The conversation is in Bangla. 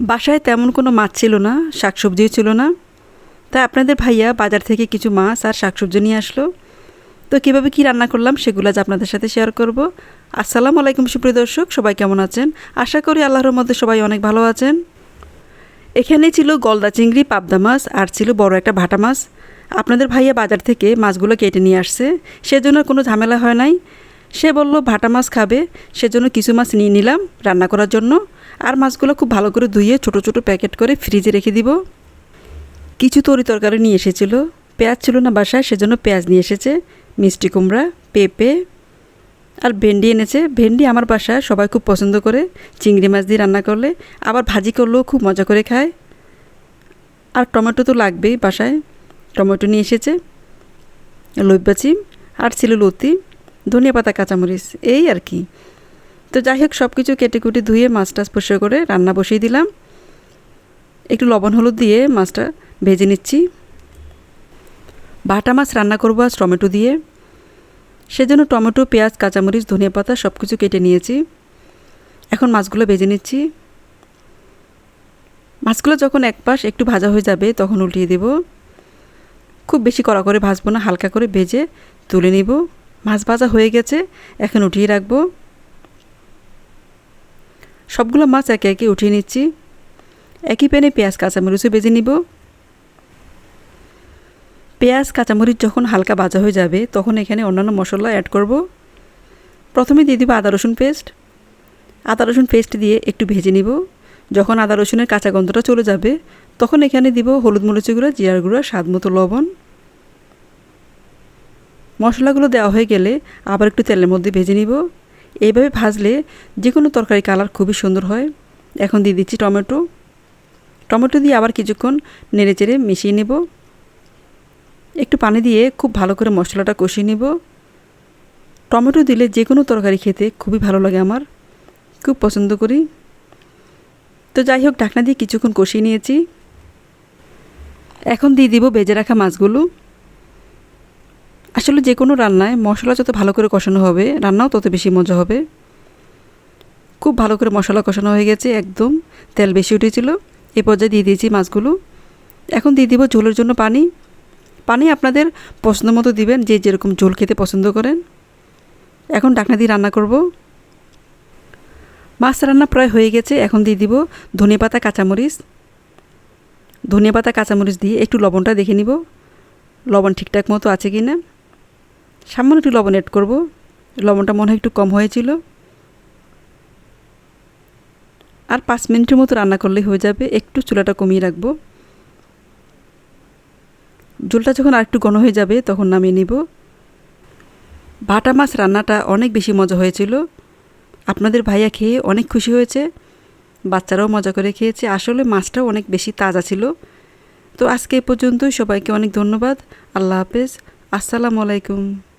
বাসায় তেমন কোনো মাছ ছিল না, শাকসবজিও ছিল না। তাই আপনাদের ভাইয়া বাজার থেকে কিছু মাছ আর শাকসবজি নিয়ে আসলো। তো কীভাবে কী রান্না করলাম সেগুলো আজ আপনাদের সাথে শেয়ার করব। আসসালামু আলাইকুম সুপ্রিয় দর্শক, সবাই কেমন আছেন? আশা করি আল্লাহর মধ্যে সবাই অনেক ভালো আছেন। এখানে ছিল গলদা চিংড়ি, পাবদা মাছ আর ছিল বড় একটা ভাটা মাছ। আপনাদের ভাইয়া বাজার থেকে মাছগুলো কেটে নিয়ে আসছে, সেজন্য কোনো ঝামেলা হয় নাই। সে বলল ভাটা মাছ খাবে, সেজন্য কিছু মাছ নিয়ে নিলাম রান্না করার জন্য। আর মাছগুলো খুব ভালো করে ধুয়ে ছোট ছোট প্যাকেট করে ফ্রিজে রেখে দিব। কিছু তরকারি নিয়ে এসেছিলো, পেঁয়াজ ছিল না বাসায়, সেজন্য পেঁয়াজ নিয়ে এসেছে, মিষ্টি কুমড়া, পেঁপে আর ভেন্ডি এনেছে। ভেন্ডি আমার বাসায় সবাই খুব পছন্দ করে, চিংড়ি মাছ দিয়ে রান্না করলে, আবার ভাজি করলেও খুব মজা করে খায়। আর টমেটো তো লাগবেই বাসায়, টমেটো নিয়ে এসেছে, লইব্বা চিম আর ছিল লতি, ধনিয়া পাতা, কাঁচামরিচ, এই আর কি। তো যাই হোক, সব কিছু কেটে কুটে ধুয়ে মাছটা পরিষ্কার করে রান্না বসিয়ে দিলাম। একটু লবণ হলুদ দিয়ে মাছটা ভেজে নিচ্ছি। বাটা মাছ রান্না করবো আজ টমেটো দিয়ে, সেজন্য টমেটো, পেঁয়াজ, কাঁচামরিচ, ধনিয়া পাতা সব কিছু কেটে নিয়েছি। এখন মাছগুলো ভেজে নিচ্ছি। মাছগুলো যখন এক পাশ একটু ভাজা হয়ে যাবে তখন উল্টিয়ে দেব। খুব বেশি কড়া করে ভাজবো না, হালকা করে ভেজে তুলে নিব। মাছ ভাজা হয়ে গেছে, এখন উঠিয়ে রাখবো। সবগুলো মাছ একে একে উঠিয়ে নিচ্ছি। একই প্যানে পেঁয়াজ, কাঁচামরিচও ভেজে নিব। পেঁয়াজ, কাঁচামরিচ যখন হালকা ভাজা হয়ে যাবে তখন এখানে অন্যান্য মশলা অ্যাড করব। প্রথমে দিয়ে দিব আদা রসুন পেস্ট। আদা রসুন পেস্ট দিয়ে একটু ভেজে নিব। যখন আদা রসুনের কাঁচা গন্ধটা চলে যাবে তখন এখানে দিব হলুদ, মরিচের গুঁড়া, জিরার গুঁড়া, স্বাদ মতো লবণ। মশলাগুলো দেওয়া হয়ে গেলে আবার একটু তেলের মধ্যে ভেজে নিব। এইভাবে ভাজলে যে কোনো তরকারি কালার খুবই সুন্দর হয়। এখন দিয়ে দিচ্ছি টমেটো। টমেটো দিয়ে আবার কিছুক্ষণ নেড়ে চেড়ে মিশিয়ে নেব। একটু পানি দিয়ে খুব ভালো করে মশলাটা কষিয়ে নেব। টমেটো দিলে যে কোনো তরকারি খেতে খুবই ভালো লাগে, আমার খুব পছন্দ করি। তো যাই হোক, ঢাকনা দিয়ে কিছুক্ষণ কষিয়ে নিয়েছি। এখন দিয়ে দিব ভেজে রাখা মাছগুলো। আসলে যে কোনো রান্নায় মশলা যত ভালো করে কষানো হবে রান্নাও তত বেশি মজা হবে। খুব ভালো করে মশলা কষানো হয়ে গেছে, একদম তেল বেশি উঠেছিল। এ পর্যায়ে দিয়ে দিয়েছি মাছগুলো। এখন দিয়ে দিব ঝোলের জন্য পানি। পানি আপনাদের পছন্দ মতো দিবেন, যে যেরকম ঝোল খেতে পছন্দ করেন। এখন ঢাকনা দিয়ে রান্না করব। মাছ রান্না প্রায় হয়ে গেছে। এখন দিয়ে দিব ধনিয়া পাতা, কাঁচামরিচ। ধনিয়া পাতা, কাঁচামরিচ দিয়ে একটু লবণটা দেখে নিব, লবণ ঠিকঠাক মতো আছে কি না। সামান্য একটু লবণ অ্যাড করব, লবণটা মনে হয় একটু কম হয়েছিল। আর 5 মিনিটের মতো রান্না করলেই হয়ে যাবে। একটু চুলাটা কমিয়ে রাখবো। ঝোলটা যখন আরেকটু ঘন হয়ে যাবে তখন নামিয়ে নিব। ভাটা মাছ রান্নাটা অনেক বেশি মজা হয়েছিল। আপনাদের ভাইয়া খেয়ে অনেক খুশি হয়েছে, বাচ্চারাও মজা করে খেয়েছে। আসলে মাছটাও অনেক বেশি তাজা ছিল। তো আজকে এ পর্যন্তই। সবাইকে অনেক ধন্যবাদ। আল্লাহ হাফেজ। আসসালামু আলাইকুম।